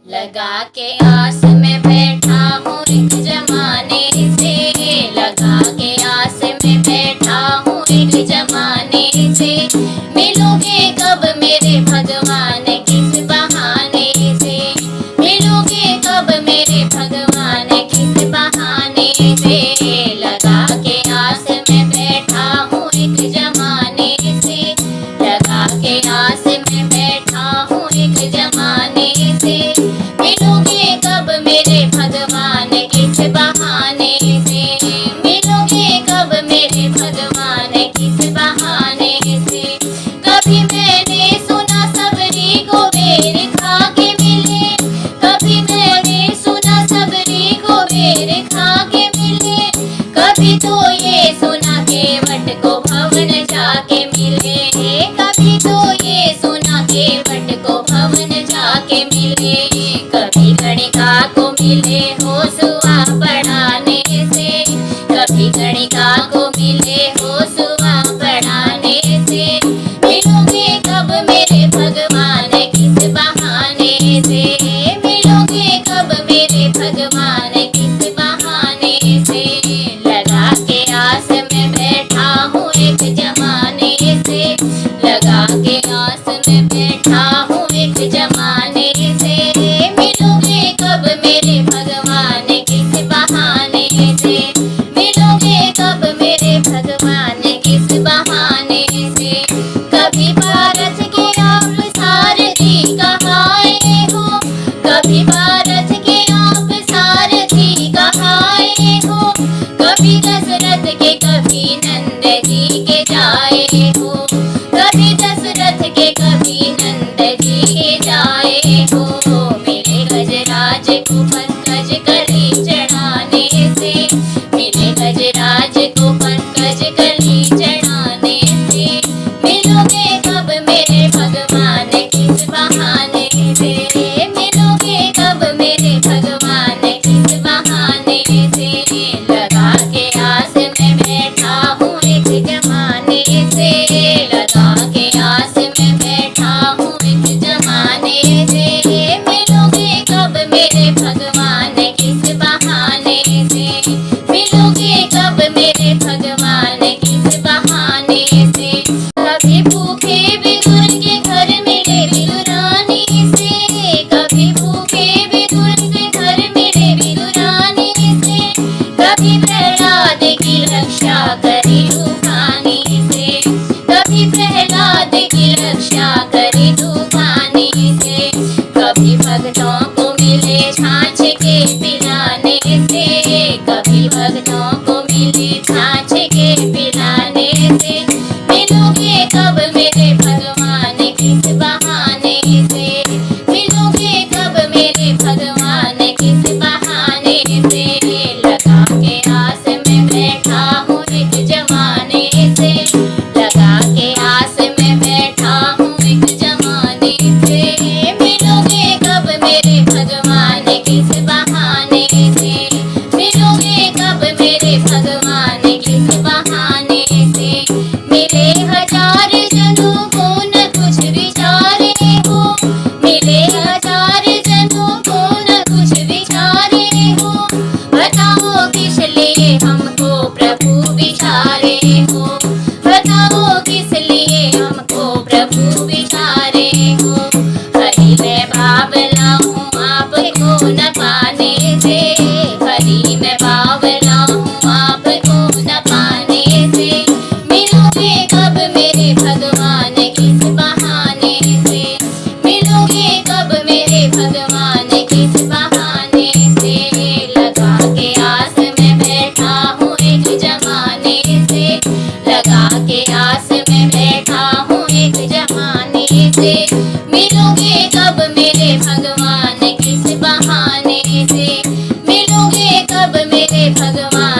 लगा के आस में बैठा हूँ एक जमाने से, लगा के आस में बैठा हूँ एक जमाने से। मिलोगे कब मेरे भगवान किस बहाने से, मिलोगे कब मेरे भगवान किस बहाने से। लगा के आस में बैठा हूँ एक जमाने से, लगा के आस में बैठा हूँ एक जमाने से। मिलोगे कब मेरे भगवान किस बहाने से, मिलोगे कब मेरे भगवान किस बहाने से। कभी मैंने सुना सबरी को बेर खा के मिले, कभी मैंने सुना सबरी को बेर खा के मिले। कभी तो ये सुना केवट को भवन जाके मिले, कभी तो ये सुना केवट को भवन जाके मिले। कभी गणिका को मिले होसुआ पढ़ाने से, कभी गणिका को मिले होसुआ पढ़ाने से। मिलोगे कब मेरे भगवान किस बहाने से, मिलोगे कब मेरे भगवान किस बहाने से। लगा के आस में बैठा हूँ एक जमाने से, लगा के आस में बैठा हूँ एक जमाने से। मिलोगे कब मेरे भगवान किस बहाने से, मिलोगे कब मेरे भगवान किस बहाने से। कभी भारत के आप सारथी कहाए हो, कभी भारत के आप सारथी कहाए हो। कभी दशरथ के कभी नंद जी के जाए हो, कभी दशरथ के कभी नंद जी के जाए हो। मिले गजराज को पंकज कली चढ़ाने से, मिले गजराज को पंकज कली चढ़ाने से। मिलोगे कब मेरे भगवान किस बहाने से, मिलोगे कब मेरे भगवान किस बहाने से। लगा के आस में बैठा हूँ एक जमाने से, लगा के आस में बैठा हूँ एक जमाने से। मिलोगे कब मेरे भगवान किस बहाने से, मिलोगे कब मेरे भगवान किस बहाने से। कभी भूखे विदुर के घर मिले विदुरानी से, कभी भूखे विदुर के घर मिले विदुरानी से। कभी प्रहलाद की रक्षा करी तूफानी से, कभी प्रहलाद की रक्षा करी तूफानी से। कभी भक्तों को मिले छाछ के पिलाने से, कभी भक्तों को मिले छाछ के पिलाने से। मिलोगे कब मेरे भगवान किस बहाने से, मिलोगे कब मेरे भगवान किस बहाने से। लगा के आस में बैठा हूँ एक जमाने से, लगा के आस में बैठा हूँ एक जमाने से। मिलोगे कब मेरे भगवान किस बहाने से, मिलोगे कब मेरे भगवान किस बहाने से। मिले हजार जनों को न कुछ विचारे हो, मिले हजार जनों को न कुछ विचारे हो। बताओ किस लिए हमको प्रभु विचारे हो, बताओ किस लिए हमको प्रभु विचारे हो। हरि मैं बावला हूँ आपको न पाने से, हरि मैं बावला हूँ आपको न पाने से। मिलोगे कब मेरे भगवान किस बहाने से, मिलोगे कब मेरे भगवान किस बहाने से। लगा के आस में बैठा हूँ एक जमाने से, लगा के आस में बैठा हूँ एक जमाने से। मिलोगे कब मेरे भगवान किस बहाने से, मिलोगे कब मेरे भगवान